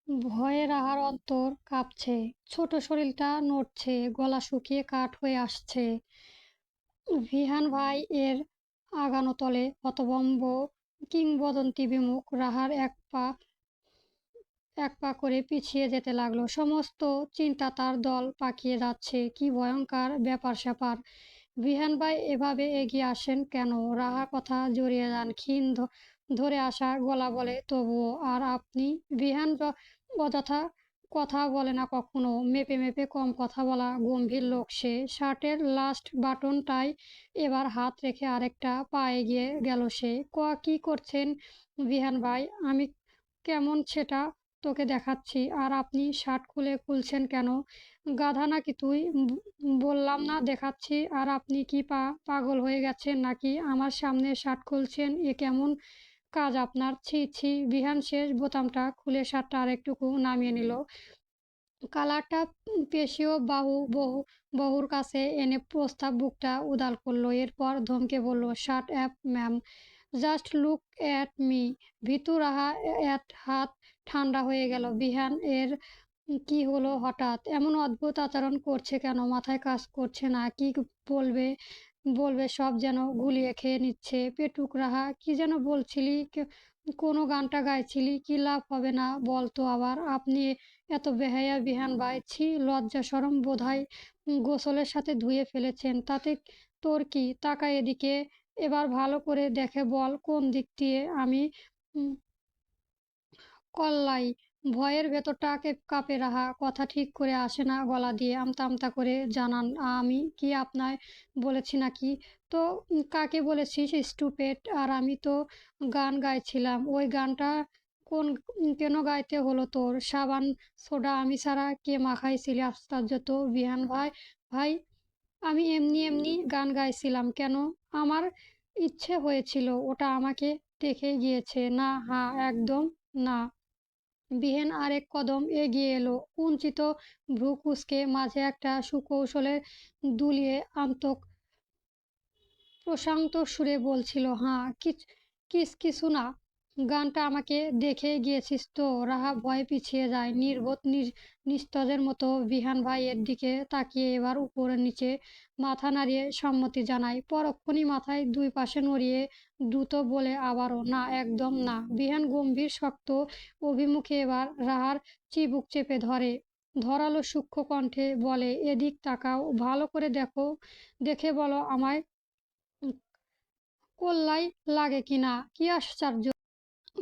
ভয়ে রাহার অন্তর কাঁপছে, ছোট শরীরটা নড়ছে, গলা শুকিয়ে কাঠ হয়ে আসছে। ভিহান ভাই এর আগানো তলে হতভম্ব কিংবদন্তি বিমুখ রাহার এক পা করে পিছিয়ে যেতে লাগলো। সমস্ত চিন্তা তার দল পাকিয়ে যাচ্ছে। কি ভয়ঙ্কর ব্যাপার-স্যাপার! বিহান ভাই এভাবে এগিয়ে আসেন কেন? রাহা কথা জড়িয়ে যান। ক্ষীণ ধরে আসা গলা বলে, তবুও। আর আপনি? বিহান অযথা কথা বলে না কখনো। মেপে মেপে কম কথা বলা গম্ভীর লোক সে। শার্টের লাস্ট বাটনটায় এবার হাত রেখে আরেকটা পা এগিয়ে গেল সে। কি করছেন বিহান ভাই? আমি কেমন সেটা তোকে দেখাচ্ছি। আর আপনি শার্ট খুলছেন কেন? গাধা নাকি তুই? বললাম না দেখাচ্ছি। আর আপনি কি পাগল হয়ে গেছেন নাকি? আমার সামনে শার্ট খুলছেন, এ কেমন কাজ আপনার? ছি ছি! বিহান শেষ বোতামটা খুলে শার্টটা আরেকটুকু নামিয়ে নিল। কালারটা পেশিও বহুর কাছে এনে প্রস্তাব বুকটা উদাল করলো। এরপর ধমকে বলল, shut up ma'am, just look at me. ভীতু রাহা হাত ঠান্ডা হয়ে গেল। বিহান এর কি হলো হঠাৎ? এমন অদ্ভুত আচরণ করছে কেন? মাথায় কাজ করছে না। কি বলবে বলবে সব যেন গুলিয়ে খেয়ে নিচ্ছে। পেটুক রাহা, কি যেন বলছিলি? কোনো গানটা গাইছিলি? কি লাভ হবে না বল তো আবার? আপনি এত বেহায়া বিহান ভাই! ছি! লজ্জা শরম বোধহয় গোসলের সাথে ধুয়ে ফেলেছেন। তাতে তোর কি? তাকা এদিকে। এবার ভালো করে দেখে বল কোন দিক দিয়ে আমি উম কল্লাই। ভয়ের ভেতরটা কাঁপে রাহা। কথা ঠিক করে আসে না গলা দিয়ে। আমতা আমতা করে জানান, আমি কি আপনায় বলেছি নাকি? তো কাকে বলেছিস স্টুপিড? আর আমি তো গান গাইছিলাম। ওই গানটা কোন কেন গাইতে হলো তোর? সাবান সোডা আমি ছাড়া কে মাখাইছিলি? আশ্চর্য তো বিহান ভাই! ভাই, আমি এমনি এমনি গান গাইছিলাম। কেন? আমার ইচ্ছে হয়েছিল। ওটা আমাকে দেখে গিয়েছে। না, হ্যাঁ, একদম না। বিহান আরেক কদম এগিয়ে এলো। কুঞ্চিত ভ্রু কুঁচকে মাঝে একটা সুকৌশলে দুলিয়ে প্রশান্ত সুরে বলছিল, হাঁ, কিছু না। গানটা আমাকে দেখে গিয়েছিস তো? রাহা ভয়ে পিছিয়ে যায়। নির্বোধ নিস্তেজের মতো বিহান ভাইয়ের দিকে তাকিয়ে এবার উপরে নিচে মাথা নাড়িয়ে সম্মতি জানায়। পরক্ষণই মাথায় দুই পাশে নড়িয়ে দ্রুত বলে আবারও, না, একদম না। বিহান গম্ভীর শক্ত অভিমুখে এবার রাহার চিবুক চেপে ধরে। ধরালো সূক্ষ্ম কণ্ঠে বলে, এদিক তাকাও, ভালো করে দেখে বলো আমায় কল্লাই লাগে কিনা। কি আশ্চর্য!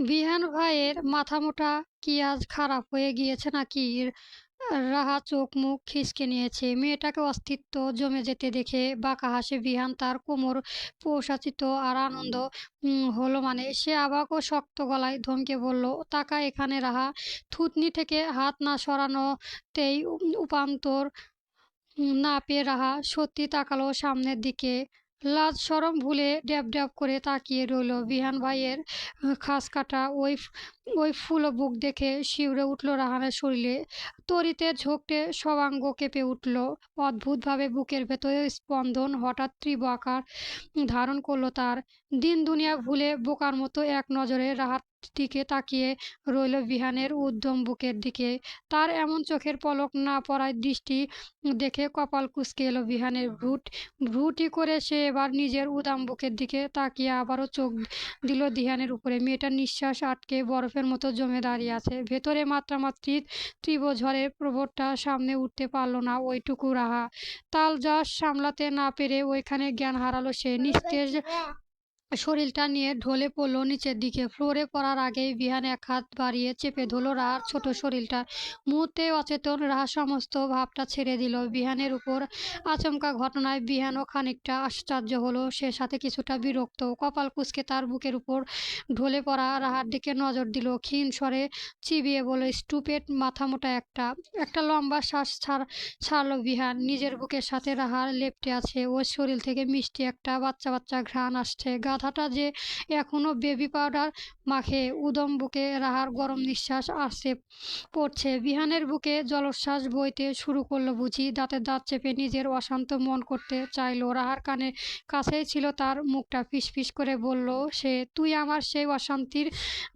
বিহান ভাইয়ের মাথামোটা কি আজ খারাপ হয়ে গিয়েছে নাকি? রাহা চোখ মুখ খিঁচকে নিয়েছে। মেয়েটাকে অস্তিত্ব জমে যেতে দেখে বাঁকা হাসে বিহান। তার কোমর পৌঁছাচিত আর আনন্দ হলো মানে। সে অবাক ও শক্ত গলায় ধমকে বলল, তাকা এখানে রাহা। থুতনি থেকে হাত না সরানোতেই উপান্তর না পেয়ে রাহা সত্যি তাকালো সামনের দিকে। লাজ শরম ভুলে ড্যাব ড্যাব করে তাকিয়ে রইল। বিহান ভাইয়ের খাসকাটা ওই ফুলো বুক দেখে শিউরে উঠল রাহানের শরীরে। তড়িতে ঝোঁকটে সবাঙ্গ কেঁপে উঠল। অদ্ভুতভাবে বুকের ভেতরে স্পন্দন হঠাৎ তীব্র আকার ধারণ করলো তার। দিন দুনিয়া ভুলে বোকার মতো এক নজরে রাহার দিকে তাকিয়ে রইল বিহানের উদ্যম বুকের দিকে। তার এমন চোখের পলক না পড়ায় দৃষ্টি দেখে কপাল কুঁচকে এলো বিহানের। ভ্রুটি করে সে এবার নিজের উদাম বুকের দিকে তাকিয়ে আবারও চোখ দিল দিহানের উপরে। মেয়েটার নিঃশ্বাস আটকে বরফের মতো জমে দাঁড়িয়ে আছে। ভেতরে মাত্রামাত্রিক তীব্র ঝড়ের প্রবরটা সামনে উঠতে পারল না ওইটুকু রাহা। তাল যশ সামলাতে না পেরে ওইখানে জ্ঞান হারালো সে। নিস্তেজ শরীরটা নিয়ে ঢলে পড়ল নিচের দিকে। ফ্লোরে পড়ার আগেই বিহান এক হাত বাড়িয়ে চেপে ধরল রাহার ছোট শরীরটা। মুহূর্তে অচেতন রাহা সমস্ত ভাবটা ছেড়ে দিল বিহানের উপর। আচমকা ঘটনায় বিহানও খানিকটা আশ্চর্য হলো, সে সাথে কিছুটা বিরক্ত। কপাল কুঁচকে তার বুকের উপর ঢলে পড়া রাহার দিকে নজর দিল। ক্ষীণ স্বরে চিবিয়ে বলল, স্টুপিড মাথামোটা একটা। একটা লম্বা শ্বাস ছাড়ল বিহান। নিজের বুকের সাথে রাহার লেপ্টে আছে। ওর শরীর থেকে মিষ্টি একটা বাচ্চা বাচ্চা ঘ্রাণ আসছে। গাধা মাথাটা যে এখনো বেবি পাউডার মাখে। উদম বুকে রাহার গরম নিঃশ্বাস আসছে পড়ছে। বিহানের বুকে জলোচ্ছ্বাস বইতে শুরু করলো বুঝি। দাঁতে দাঁত চেপে নিজের অশান্ত মন করতে চাইলো। রাহার কাছেই ছিল তার মুখটা। ফিসফিস করে বলল সে, তুই আমার সেই অশান্তির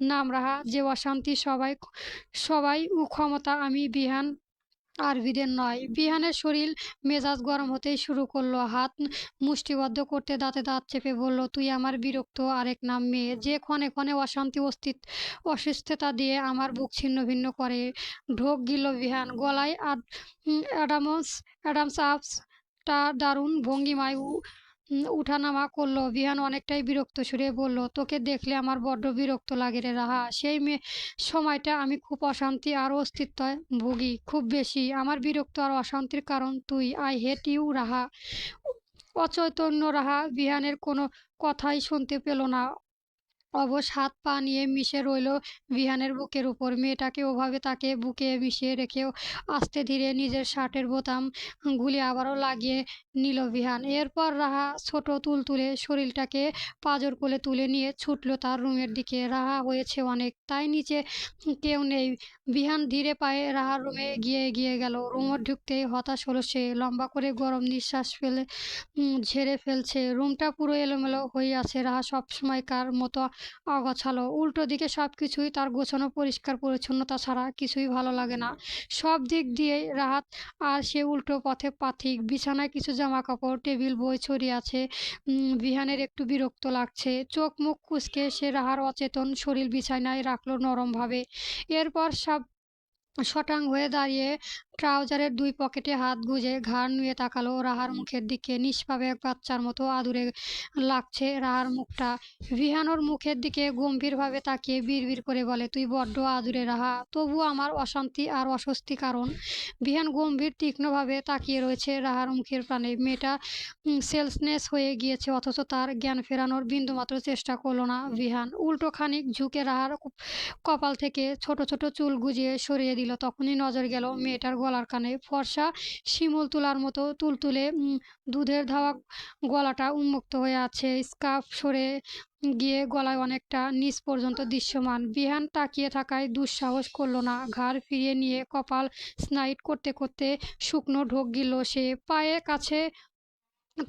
নাম রাহা, যে অশান্তি সবাই সবাই ক্ষমতা আমি বিহান আরভিদের নয়। বিহানের শরীর মেজাজ গরম হতেই শুরু করলো। হাত মুষ্টিবদ্ধ করতে দাঁতে দাঁত চেপে বলল, তুই আমার বিরক্ত আরেক নাম মেয়ে, যে ক্ষণে ক্ষণে অশান্তি অসুস্থতা দিয়ে আমার বুক ছিন্ন ভিন্ন করে। ঢোক গিলল বিহান। গলায় অ্যাডামস আপস টা দারুণ ভঙ্গিমায় উঠানামা করলো। বিহান অনেকটাই বিরক্ত সুরে বলল, তোকে দেখলে আমার বড্ড বিরক্ত লাগে রে রাহা। সেই সময়টা আমি খুব অশান্তি আর অস্তিত্বয় ভুগি, খুব বেশি। আমার বিরক্ত আর অশান্তির কারণ তুই। আই হেট ইউ রাহা। অচৈতন্য রাহা বিহানের কোনো কথাই শুনতে পেল না। অবশ হাত পা নিয়ে মিশে রইল বিহানের বুকের উপর। মেয়েটাকে ওভাবে তাকে বুকে মিশিয়ে রেখেও আস্তে ধীরে নিজের শার্টের বোতাম গুলি আবারও লাগিয়ে নিল বিহান। এরপর রাহা ছোট তুলতুলে শরীরটাকে পাঁজর কোলে তুলে নিয়ে ছুটল তার রুমের দিকে। রাহা হয়েছে অনেক, তাই নিচে কেউ নেই। বিহান ধীরে পায়ে রাহার রুমে এগিয়ে গেল। রুমে ঢুকতেই হতাশ হলো সে। লম্বা করে গরম নিঃশ্বাস ফেলে ঝেড়ে ফেলছে। রুমটা পুরো এলোমেলো হয়ে আছে। রাহা সবসময়কার মতো অগোছালো। উল্টো দিকে সবকিছুই তার গোছানো, পরিষ্কার পরিচ্ছন্নতা ছাড়া কিছুই ভালো লাগে না। সব দিক দিয়েই রাহাত আর সে উল্টো পথে পাথিক। বিছানায় কিছু জামা কাপড়, টেবিল, বই ছড়িয়ে আছে। বিহানের একটু বিরক্ত লাগছে। চোখ মুখ কুঁচকে সে রাহার অচেতন শরীর বিছানায় রাখলো নরমভাবে। এরপর শটাং হয়ে দাঁড়িয়ে ট্রাউজারের দুই পকেটে হাত গুজে ঘাড় নুয়ে তাকালো রাহার মুখের দিকে। নিষ্পাপ এক বাচ্চার মতো আদুরে লাগছে রাহার মুখটা। বিহান ওর মুখের দিকে গম্ভীরভাবে তাকিয়ে বিড়বিড় করে বলে, তুই বড্ড আদুরে রাহা, তবু আমার অশান্তি আর অস্বস্তি কারণ। বিহান গম্ভীর তীক্ষ্ণভাবে তাকিয়ে রয়েছে রাহার মুখের প্রাণে। মেয়েটা সেলসনেস হয়ে গিয়েছে, অথচ তার জ্ঞান ফেরানোর বিন্দুমাত্র চেষ্টা করলো না বিহান। উল্টো খানিক ঝুঁকে রাহার কপাল থেকে ছোট ছোট চুল গুজিয়ে সরিয়ে দিল। তখনই নজর গেল মেয়েটার গলার কানে। ফর্সা শিমুল তুলার মতো তুলতুলে দুধের ধাওয়া গলাটা উন্মুক্ত হয়ে আছে। স্কার্ফ সরে গিয়ে গলায় অনেকটা নিচ পর্যন্ত দৃশ্যমান। বিহান তাকিয়ে থাকায় দুঃসাহস করলো না। ঘাড় ফিরিয়ে নিয়ে কপাল স্নাইড করতে করতে শুকনো ঢোক গিলল সে। পায়ে কাছে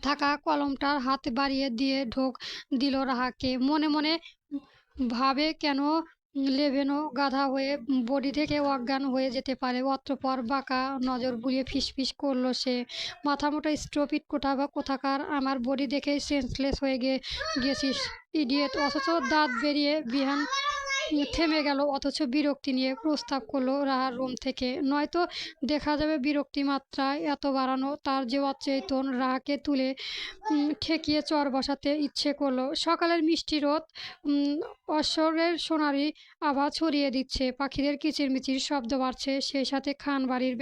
থাকা কলমটার হাত বাড়িয়ে দিয়ে ঢোক দিল রাহাকে। মনে মনে ভাবে, কেন লেভেনও গাধা হয়ে বডি থেকে অজ্ঞান হয়ে যেতে পারে। অতঃপর বাঁকা নজর বুলিয়ে ফিসফিস করল সে, মাথামোটা স্টুপিড কোথাকার, আমার বডি দেখেই সেন্সলেস হয়ে গেছিস ইডিয়েট। অথচ দাঁত বেরিয়ে বিহান থেমে গেল, অথচ বিরক্তি নিয়ে প্রস্তাব করলো রাহার রুম থেকে। নয়তো দেখা যাবে বিরক্তি মাত্রা এত বাড়ানো তার যে অচেতন। রাহাকে তুলে ঠেকিয়ে চর বসাতে ইচ্ছে করলো। সকালের মিষ্টি রোদ অশ্বরের সোনারি আভা ছড়িয়ে দিচ্ছে। পাখিদের কিচিরমিচির শব্দ বাড়ছে, সেই সাথে খান বাড়ির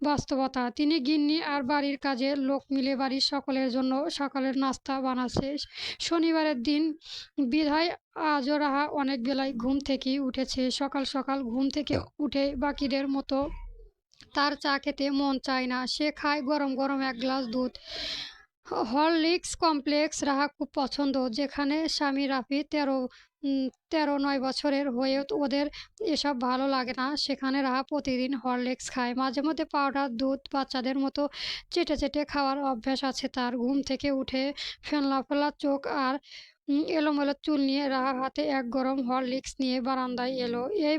বাস্তবতা। তিনি গিন্নি আর বাড়ির কাজের লোক মিলে বাড়ির সকলের জন্য সকালের নাস্তা বানাচ্ছে। শনিবারের দিন বিধায় আজও রাহা অনেক বেলায় ঘুম থেকেই উঠেছে। সকাল সকাল ঘুম থেকে উঠে বাকিদের মতো তার চা খেতে মন চায় না। সে খায় গরম গরম এক গ্লাস দুধ। হরলিক্স কমপ্লেক্স রাহা খুব পছন্দ। যেখানে স্বামী রাফি 9 বছরের হয়েও ওদের এসব ভালো লাগে না, সেখানে রাহা প্রতিদিন হরলিক্স খায়। মাঝে মধ্যে পাউডার দুধ। বাচ্চাদের মতো চেটে চেটে খাওয়ার অভ্যাস আছে তার। ঘুম থেকে উঠে ফেলনা ফেলা চোখ আর এলোমেলো চুল নিয়ে রাহার হাতে এক গরম হরলিক্স নিয়ে বারান্দায় এলো। এই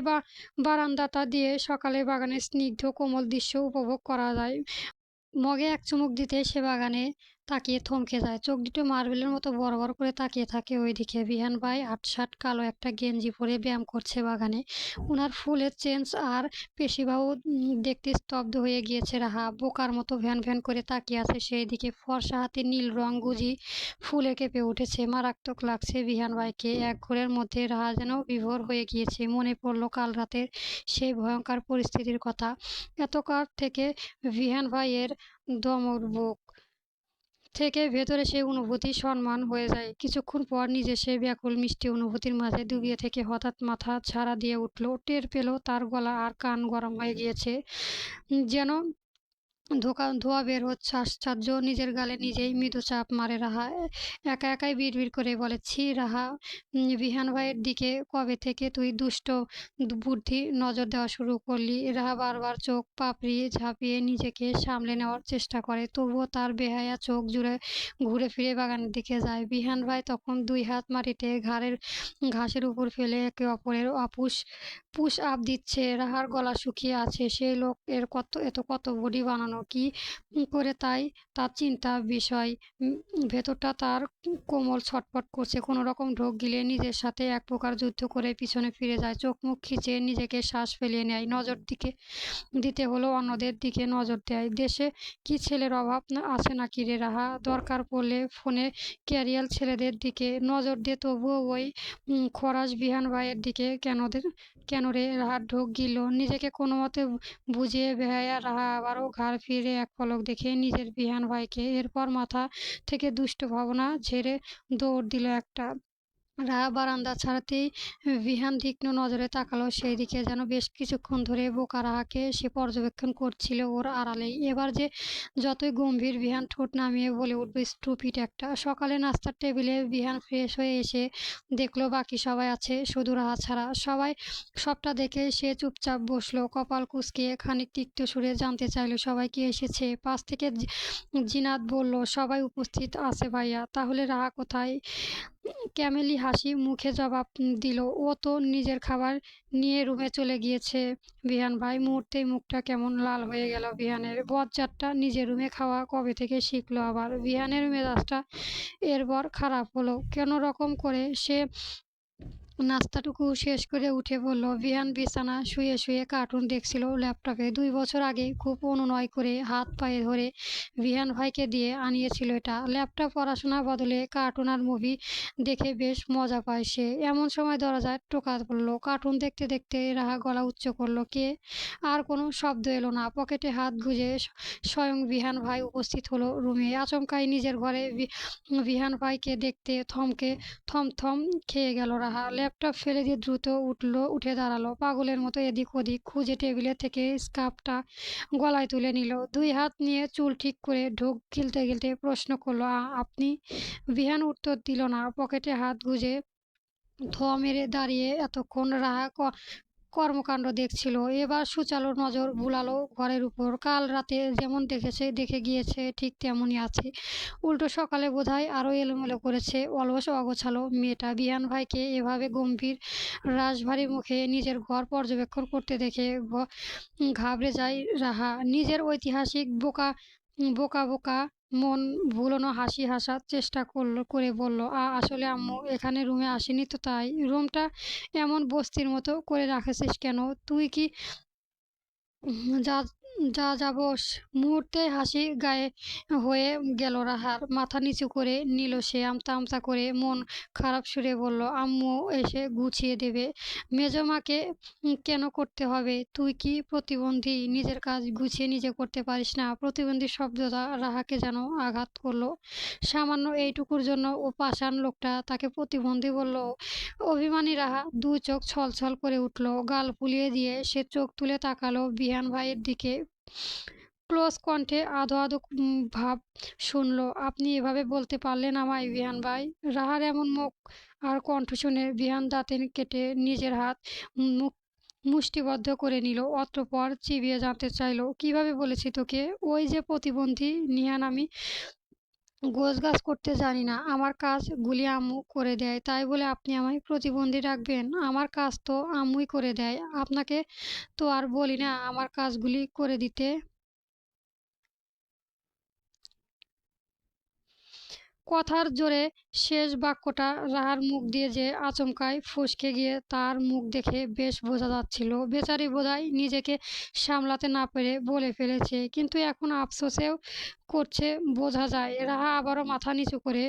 বারান্দাটা দিয়ে সকালে বাগানের স্নিগ্ধ কোমল দৃশ্য উপভোগ করা যায়। মগে এক চুমুক দিতে সে বাগানে তাকিয়ে থমকে যায়। চোখ দুটো মার্বেলের মতো বড় বড় করে তাকিয়ে থাকে ওইদিকে। বিহান ভাই আটসাট কালো একটা গেঞ্জি পরে ব্যায়াম করছে বাগানে। ওনার ফুলের চেঞ্জ আর পেশিবাহু দেখতে স্তব্ধ হয়ে গিয়েছে রাহা। বোকার মতো ভ্যান ভ্যান করে তাকিয়ে আছে সেই দিকে। ফর্সা হাতে নীল রং গুজি ফুলে কেঁপে উঠেছে। মারাত্মক লাগছে বিহান ভাইকে। এক ঘোরের মধ্যে রাহা যেন বিভোর হয়ে গিয়েছে। মনে পড়লো কাল রাতের সেই ভয়ঙ্কর পরিস্থিতির কথা। এতকাল থেকে বিহান ভাইয়ের দমর বুক থেকে ভেতরে সেই অনুভূতি সম্মান হয়ে যায়। কিছুক্ষণ পর নিজে সে ব্যাকুল মিষ্টি অনুভূতির মাঝে ডুবিয়ে থেকে হঠাৎ মাথা ঝাড়া দিয়ে উঠল। টের পেল তার গলা আর কান গরম হয়ে গিয়েছে, যেন ধোঁয়া বের হচ্ছে আশ্চর্য, নিজের গালে নিজেই মৃদু চাপ মারে রাহা। একা একাই বিড়বিড় করে বলে, ছি রাহা, বিহান ভাইয়ের দিকে কবে থেকে তুই দুষ্ট বুদ্ধি নজর দেওয়া শুরু করলি? রাহা বারবার চোখ পাপড়ি ঝাঁপিয়ে নিজেকে সামলে নেওয়ার চেষ্টা করে, তবুও তার বেহায়া চোখ জুড়ে ঘুরে ফিরে বাগানের দিকে যায়। বিহান ভাই তখন দুই হাত মাটিতে ঘাড়ের ঘাসের উপর ফেলে একে অপরের পুশ আপ দিচ্ছে। রাহার গলা শুকিয়ে আছে, সেই লোক কত বডি বানানো কি করে, তার চিন্তা বিষয়। ভেতরটা তার কোমল ছটফট করছে। কোনো রকম ঢোক গিলে নিজের সাথে এক প্রকার যুদ্ধ করে পিছনে ফিরে যায়, চোখ মুখ খিচে নিজেকে শ্বাস ফেলিয়ে নেয়। নজর দিতে হলো অন্যদের দিকে নজর দেয়। দেশে কি ছেলের অভাব আছে নাকি রে রাহা? দরকার পড়লে ফোনে ক্যারিয়াল ছেলেদের দিকে নজর দে, তবুও ওই খরাস বিহান ভাইয়ের দিকে কেন রে? রাহার ঢোক গিলল। নিজেকে কোনো মতে বুঝিয়ে বেহায়া রাহা আবারও ঘাড় ফিরে এক পলক দেখে নিজের বিহান ভাইকে। এরপর মাথা থেকে দুষ্ট ভাবনা ঝেড়ে দৌড় দিল একটা। রাহা বারান্দা ছাড়াতেই বিহান তীক্ষ্ণ নজরে তাকালো সেই দিকে, যেন বেশ কিছুক্ষণ ধরে বোকা রাহাকে সে পর্যবেক্ষণ করছিল ওর আড়ালেই। এবার যে যতই গম্ভীর, বিহান ঠোঁট নামিয়ে বলে উঠবে, স্টুপিড একটা। সকালে নাস্তার টেবিলে বিহান ফ্রেশ হয়ে এসে দেখলো বাকি সবাই আছে, শুধু রাহা ছাড়া। সবটা দেখে সে চুপচাপ বসলো, কপাল কুঁচকে খানিক তিক্ত সুরে জানতে চাইলো সবাই কি এসেছে। পাশ থেকে জিনাত বলল, সবাই উপস্থিত আছে ভাইয়া। তাহলে রাহা কোথায়? ক্যামেলি হাসি মুখে জবাব দিল, ও তো নিজের খাবার নিয়ে রুমে চলে গিয়েছে। বিহান ভাই মুহূর্তেই মুখটা কেমন লাল হয়ে গেল বিহানের। বজ্জাতটা নিজের রুমে খাওয়া কবে থেকে শিখলো আবার? বিহানের মেজাজটা এরপর খারাপ হলো কেন রকম করে। সে নাস্তাটুকু শেষ করে উঠে পড়ল। বিহান বিছানা শুয়ে শুয়ে কার্টুন দেখছিল ল্যাপটপে। 2 বছর আগে খুব অনুনয় করে হাত পায়ে ধরে বিহান ভাইকে দিয়ে আনিয়েছিল এটা। ল্যাপটপ পড়াশোনার বদলে কার্টুন আর মুভি দেখে বেশ মজা পায় সে। এমন সময় দরজায় টোকা পড়ল। কার্টুন দেখতে দেখতে রাহা গলা উচ্চ করলো, কে? আর কোনো শব্দ এলো না। পকেটে হাত গুঁজে স্বয়ং বিহান ভাই উপস্থিত হলো রুমে। আচমকাই নিজের ঘরে বিহান ভাইকে দেখতে থমথম খেয়ে গেল রাহা। ল্যাপটপ ফেলে দিয়ে দ্রুত উঠে দাঁড়ালো। পাগলের মতো এদিক ওদিক খুঁজে টেবিলের থেকে স্কার্ফটা গলায় তুলে নিল। 2 হাত নিয়ে চুল ঠিক করে ঢোক গিলতে গিলতে প্রশ্ন করলো, আপনি? বিহান উত্তর দিল না। পকেটে হাত গুঁজে ধোয়া মেরে দাঁড়িয়ে এতক্ষণ রাহা কর্মকাণ্ড দেখছিল। এবার সুচালো নজর বুলালো ঘরের উপর। কাল রাতে যেমন দেখে গিয়েছে ঠিক তেমনই আছে, উল্টো সকালে বোধহয় আরো এলোমেলো করেছে। অলস অগোছালো মেয়েটা। বিহান ভাইকে এভাবে গম্ভীর রাশভারী মুখে নিজের ঘর পর্যবেক্ষণ করতে দেখে ঘাবড়ে যায় রাহা। নিজের ঐতিহাসিক বোকা বোকা বোকা মন ভুলোনো হাসি হাসার চেষ্টা করে বলল, আসলে আম্মু এখানে রুমে আসেনি তো, তাই। রুমটা এমন বস্তির মতো করে রাখেছিস কেন? তুই কি যা যা যাবস? মুহূর্তে হাসি গায়ে হয়ে গেল রাহার। মাথা নিচু করে নিল সে। আমতা আমতা করে মন খারাপ সুরে বলল, আম্মু এসে গুছিয়ে দেবে। মেজমাকে কেন করতে হবে? তুই কি প্রতিবন্ধী? নিজের কাজ গুছিয়ে নিজে করতে পারিস না? প্রতিবন্ধী শব্দটা রাহাকে যেন আঘাত করলো। সামান্য এইটুকুর জন্য ও পাষাণ লোকটা তাকে প্রতিবন্ধী বলল? অভিমানী রাহা দু চোখ ছলছল করে উঠল। গাল ফুলিয়ে দিয়ে সে চোখ তুলে তাকালো বিহান ভাইয়ের দিকে। ক্লোজ কণ্ঠে আধো আধো ভাব শুনল, আপনি এভাবে বলতে পারলেন আমায় বিহান ভাই? রাহার এমন মুখ আর কণ্ঠ শুনে বিহান দাঁতে কেটে নিজের হাত মুখ মুষ্টিবদ্ধ করে নিল। অতঃপর চিবিয়ে জানতে চাইল, কিভাবে বলেছি তোকে? ওই যে প্রতিবন্ধী নিহান, আমি গোছগাছ করতে জানি না। আমার কাজগুলি আম্মু করে দেয়, তাই বলে আপনি আমায় প্রতিবন্ধী রাখবেন? আমার কাজ তো আম্মুই করে দেয়, আপনাকে তো আর বলি না আমার কাজগুলি করে দিতে। কথার জোরে শেষ বাক্যটা রাহার মুখ দিয়ে যে আচমকাই ফসকে গিয়ে তার মুখ দেখে বেশ বোঝা যাচ্ছিল বেচারি বোধহয় নিজেকে সামলাতে না পেরে বলে ফেলেছে, কিন্তু এখন আফসোসেও করছে বোঝা যায়। রাহা আবারও মাথা নিচু করে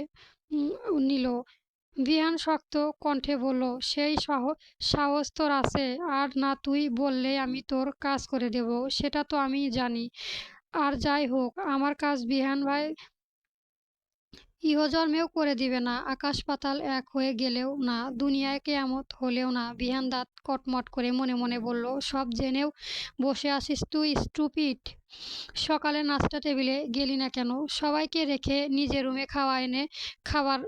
নিল। বিহান শক্ত কণ্ঠে বলল, সেই সাহস তোর আছে? আর না তুই বললেই আমি তোর কাজ করে দেব, সেটা তো আমি জানি। আর যাই হোক, আমার কাজ বিহান ভাই ইহজন্মেও করে দিবে না, আকাশ পাতাল এক হয়ে গেলেও না, দুনিয়ায় কেয়ামত হলেও না। বিহান দাঁত কটমট করে মনে মনে বলল, সব জেনেও বসে আছিস তুই, স্টুপিড। সকালে নাস্তা টেবিলে গেলি না কেন? সবাইকে রেখে নিজের রুমে খাওয়া এনে খাবার,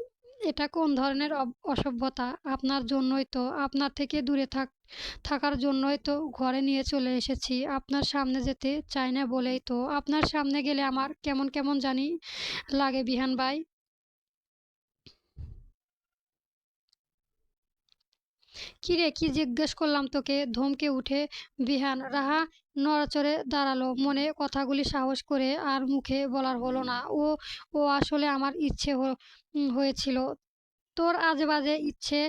এটা কোন ধরনের অসভ্যতা? আপনার জন্যই তো, আপনার থেকে দূরে থাকার জন্যই তো ঘরে নিয়ে চলে এসেছি। আপনার সামনে যেতে চাই না বলেই তো। আপনার সামনে গেলে আমার কেমন কেমন জানি লাগে বিহান ভাই। কিরে, কি জিজ্ঞেস করলাম তোকে? ধমকে উঠে বিহান। রাহা নড়াচড়ে দাঁড়ালো। মনে কথাগুলি সাহস করে আর মুখে বলার হলো না। ও ও আসলে আমার ইচ্ছে হয়েছিল। তোর আজেবাজে ইচ্ছে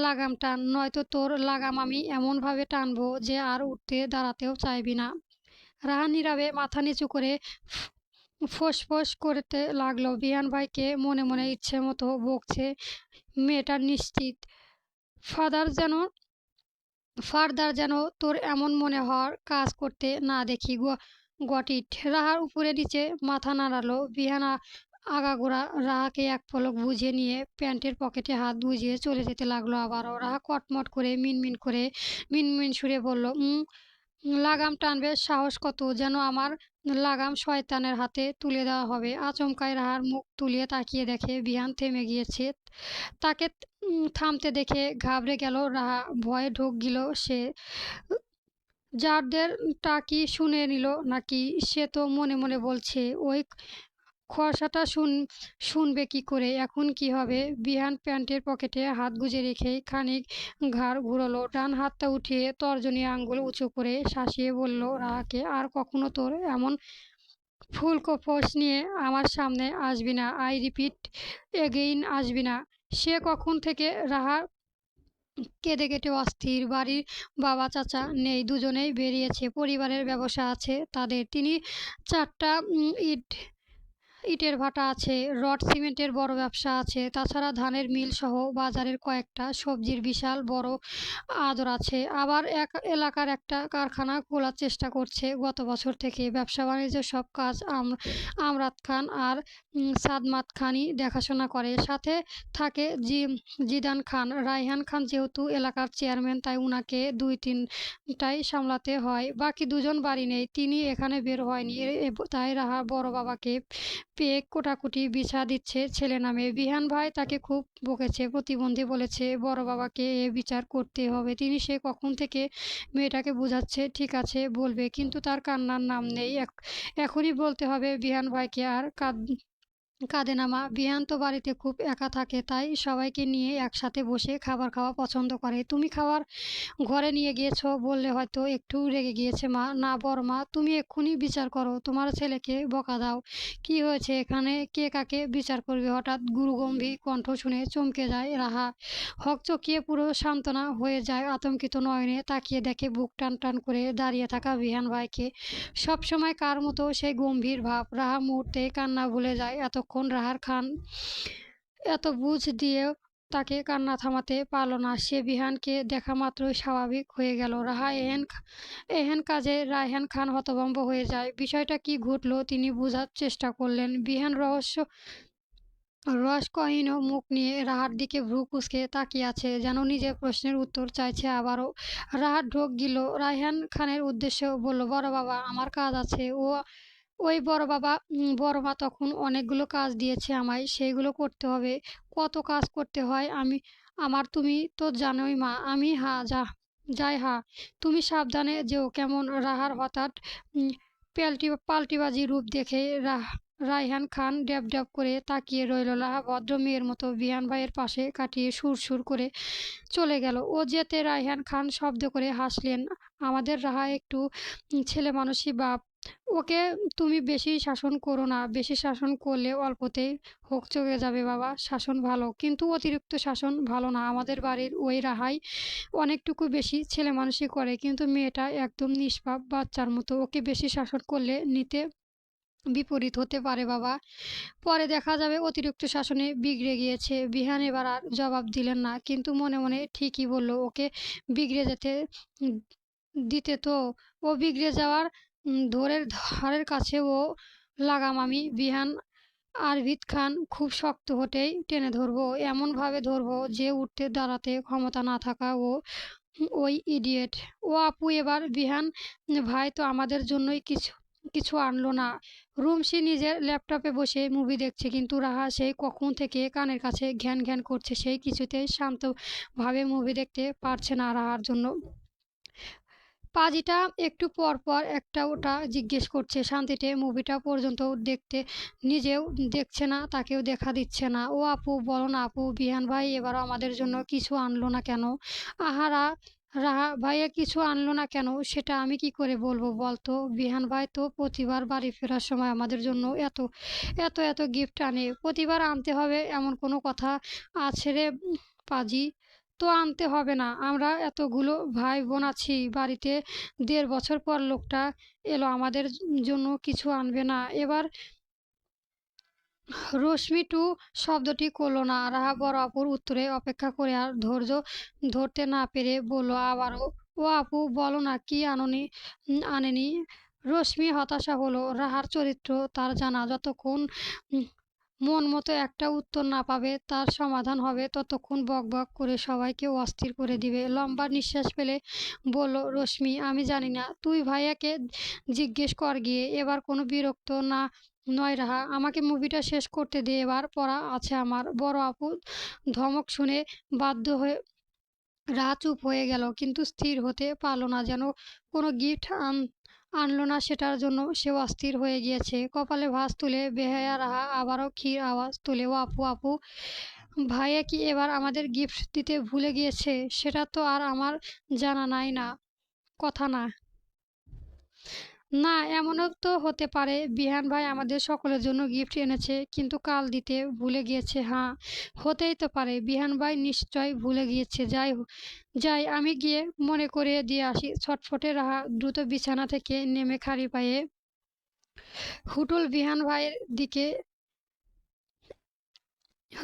লাগাম টান, নয়তো তোর লাগাম আমি এমনভাবে টানবো যে আর উঠতে দাঁড়াতেও চাইবি না। রাহা নীরবে মাথা নিচু করে ফোঁস করতে লাগলো। বিহান ভাইকে মনে মনে ইচ্ছে মতো বকছে মেয়েটা নিশ্চিত। ফাদার যেন ফার্দার যেন তোর এমন মনে হওয়ার কাজ করতে না দেখি। Got it. রাহার উপরে নিচে মাথা নাড়ালো বিহান। আগাগোড়া রাহাকে এক পলক বুঝে নিয়ে প্যান্টের পকেটে হাত বুঝিয়ে চলে যেতে লাগলো আবারও। রাহা কটমট করে মিনমিন সুরে বলল, লাগাম টানবে সাহস কত? যেন আমার লাগাম শয়তানের হাতে তুলে দেওয়া হবে। আচমকাই রাহার মুখ তুলিয়ে তাকিয়ে দেখে বিহান থেমে গিয়েছে। তাকে থামতে দেখে ঘাবড়ে গেল রাহা। ভয়ে ঢোক গিল সে। জারদের টা কি শুনে নিল নাকি? সে তো মনে মনে বলছে, ওই খরসাটা শুনবে কি করে? এখন কি হবে? বিহান প্যান্টের পকেটে হাত গুজে রেখেই খানিক ঘাড় ঘুরলো। ডান হাতটা উঠিয়ে তর্জনী আঙ্গুল উঁচু করে শাসিয়ে বলল রাহাকে, আর কখনো তোর এমন ফুল কপোস নিয়ে আমার সামনে আসবি না। আই রিপিট এগেইন, আসবি না। সে কখন থেকে রাহা কেঁদে কেটে অস্থির। বাড়ির বাবা চাচা নেই, দুজনেই বেরিয়েছে। পরিবারের ব্যবসা আছে তাদের। তিনি চারটা ইট ইটের ভাটা আছে, রড সিমেন্টের বড় ব্যবসা আছে, তাছাড়া ধানের মিল সহ বাজারের কয়েকটা সবজির বিশাল বড় আদর আছে। আবার এক এলাকার একটা কারখানা খোলার চেষ্টা করছে গত বছর থেকে। ব্যবসা বাণিজ্যের সব কাজ আমরাত খান আর সাদমাত খানই দেখাশোনা করে। সাথে থাকে জিদান খান। রায়হান খান যেহেতু এলাকার চেয়ারম্যান, তাই উনাকে দুই তিনটাই সামলাতে হয়। বাকি দুজন বাড়ি নেই, তিনি এখানে বের হয়নি। তাই রাহা বড় বাবাকে পেয়ে কোটাকুটি বিছা দিচ্ছে ছেলে নামে। বিহান ভাই তাকে খুব বকেছে, প্রতিবন্ধী বলেছে। বড় বাবাকে এ বিচার করতে হবে। সে কখন থেকে মেয়েটাকে বোঝাচ্ছে, ঠিক আছে বলবে, কিন্তু তার কান্নার নাম নেই। এখনই বলতে হবে বিহান ভাইকে। আর কাঁদে না মা। বিহান তো বাড়িতে খুব একা থাকে, তাই সবাইকে নিয়ে একসাথে বসে খাবার খাওয়া পছন্দ করে। তুমি খাবার ঘরে নিয়ে গিয়েছো বললে হয়তো একটু রেগে গিয়েছে মা। না বড় মা, তুমি এক্ষুনি বিচার করো, তোমার ছেলেকে বকা দাও। কি হয়েছে এখানে? কে কাকে বিচার করবে? হঠাৎ গুরুগম্ভীর কণ্ঠ শুনে চমকে যায় রাহা। হকচকিয়ে পুরো সান্ত্বনা হয়ে যায়। আতঙ্কিত নয়নে তাকিয়ে দেখে বুক টান টান করে দাঁড়িয়ে থাকা বিহান ভাইকে। সবসময় কার মতো সেই গম্ভীর ভাব। রাহা মুহূর্তে কান্না ভুলে যায়। এতক্ষণ রাহার খান এত বুঝ দিয়েও তাকে কান্না থামাতে পারল না। সে বিহানকে দেখা মাত্রই স্বাভাবিক হয়ে গেল। রাহা এহেন কাজে রায়হান খান হতভম্ব হয়ে যায়। বিষয়টা কি ঘটল তিনি বোঝার চেষ্টা করলেন। বিহান রসকহীন মুখ নিয়ে রাহার দিকে ভ্রু কুঁচকে তাকিয়ে আছে, যেন নিজের প্রশ্নের উত্তর চাইছে আবারও। রাহার ঢোক গিল। রায়হান খানের উদ্দেশ্যে বলল, বড় বাবা আমার কাজ আছে। ওই বড় মা তখন অনেকগুলো কাজ দিয়েছে আমায়, সেইগুলো করতে হবে। কত কাজ করতে হয় তুমি তো জানোই মা। আমি যাই। তুমি সাবধানে যেও কেমন? রাহার হঠাৎ পাল্টিবাজি রূপ দেখে রায়হান খান ড্যাব ড্যাব করে তাকিয়ে রইল। রাহা ভদ্র মেয়ের মতো বিহান ভাইয়ের পাশে কাটিয়ে সুর করে চলে গেল। ও যেতে রায়হান খান শব্দ করে হাসলেন। আমাদের রাহা একটু ছেলে মানুষই বাপ। ওকে তুমি বেশি শাসন করো না। বেশি শাসন করলে অল্পতেই হোক চলে যাবে বাবা। শাসন ভালো, কিন্তু অতিরিক্ত শাসন ভালো না। আমাদের বাড়ির ওই রাহাই অনেকটুকু বেশি ছেলে মানুষই করে, কিন্তু মেয়েটা একদম নিষ্পাপ বাচ্চার মতো। ওকে বেশি শাসন করলে নিতে বিপরীত হতে পারে বাবা। পরে দেখা যাবে অতিরিক্ত শাসনে বিগড়ে গিয়েছে। বিহান এবার আর জবাব দিলেন না, কিন্তু মনে মনে ঠিকই বলল, ওকে বিগড়ে যেতে দিতে তো। ও বিগড়ে যাওয়ার ধারের কাছে ও লাগাম আমি। বিহান আরভিদ খান খুব শক্ত হতেই টেনে ধরবো, এমনভাবে ধরবো যে উঠতে দাঁড়াতে ক্ষমতা না থাকা ওই ইডিয়েট। ও আপু, এবার বিহান ভাই তো আমাদের জন্যই কিছু কিছু আনলো না। রুমসি নিজের ল্যাপটপে বসে মুভি দেখছে, কিন্তু রাহা সেই কখন থেকে কানের কাছে ঘ্যান ঘ্যান করছে। সেই কিছুতেই শান্তভাবে মুভি দেখতে পারছে না রাহার জন্য। পাজিটা একটু পর পর একটা ওটা জিজ্ঞেস করছে শান্তিতে, মুভিটা পর্যন্ত দেখতে নিজেও দেখছে না, তাকেও দেখা দিচ্ছে না। ও আপু, বলো না আপু, বিহান ভাই এবারও আমাদের জন্য কিছু আনলো না কেন? আহারা, রাহা ভাইয়া কিছু আনলো না কেন সেটা আমি কি করে বলবো বলতো? বিহান ভাই তো প্রতিবার বাড়ি ফেরার সময় আমাদের জন্য এত এত এত গিফট আনে। প্রতিবার আনতে হবে এমন কোনো কথা আছে রে পাজি? তো আনতে হবে না, আমরা এতগুলো ভাই বোন আছি বাড়িতে। ১.৫ বছর পর লোকটা এলো, আমাদের জন্য কিছু আনবে না? এবার রশ্মি টু শব্দটি করল না। রাহা বড় আপুর উত্তরে অপেক্ষা করে আর ধৈর্য ধরতে না পেরে বলল আবারও, ও আপু, বলো না কি আনেনি? রশ্মি হতাশা হলো। রাহার চরিত্র তার জানা, যতক্ষণ মন মতো একটা উত্তর না পাবে, তার সমাধান হবে, ততক্ষণ বক বক করে সবাইকে অস্থির করে দিবে। লম্বা নিঃশ্বাস ফেলে বলল রশ্মি, আমি জানি না, তুই ভাইয়াকে জিজ্ঞেস কর গিয়ে। এবার কোনো বিরক্ত না নয় রাহা, আমাকে মুভিটা শেষ করতে দে, এবার পড়া আছে আমার। বড় আপু ধমক শুনে বাধ্য হয়ে রাহা চুপ হয়ে গেল, কিন্তু স্থির হতে পারল না। যেন কোনো গিফট আনলো না সেটার জন্য সে অস্থির হয়ে গিয়েছে। কপালে ভাঁজ তুলে বেহায়া রাহা আবারও ক্ষীর আওয়াজ তোলে, ও আপু আপু, ভাইয়া কি এবার আমাদের গিফট দিতে ভুলে গিয়েছে? সেটা তো আর আমার জানা নাই না, কথা না। না, এমনও তো হতে পারে বিহান ভাই আমাদের সকলের জন্য গিফট এনেছে, কিন্তু কাল দিতে ভুলে গিয়েছে। হ্যাঁ, হতেই তো পারে বিহান ভাই নিশ্চয় ভুলে গিয়েছে। যাই, আমি গিয়ে মনে করিয়ে দিয়ে আসি। ছটফটে রাহা দ্রুত বিছানা থেকে নেমে খালি পায়ে হুটুল বিহান ভাইয়ের দিকে।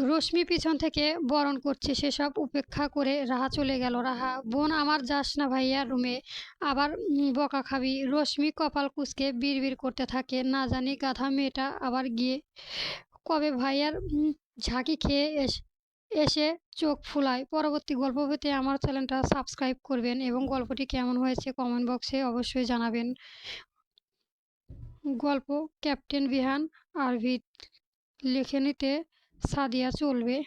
রশ্মি পিছন থেকে বরণ করছে, সেসব উপেক্ষা করে রাহা চলে গেল। রাহা, বোন আমার, যাস না ভাইয়ার রুমে, আবার বকা খাবি। রশ্মি কপাল কুঁচকে বিড়বিড় করতে থাকে, না জানি গাধা মেয়েটা আবার গিয়ে কবে ভাইয়ার ঝাঁকি খেয়ে এসে চোখ ফুলায়। পরবর্তী গল্প পেতে আমার চ্যানেলটা সাবস্ক্রাইব করবেন এবং গল্পটি কেমন হয়েছে কমেন্ট বক্সে অবশ্যই জানাবেন। গল্প ক্যাপ্টেন বিহান, আরভিদ, লেখনীতে সাদিয়া চলবে।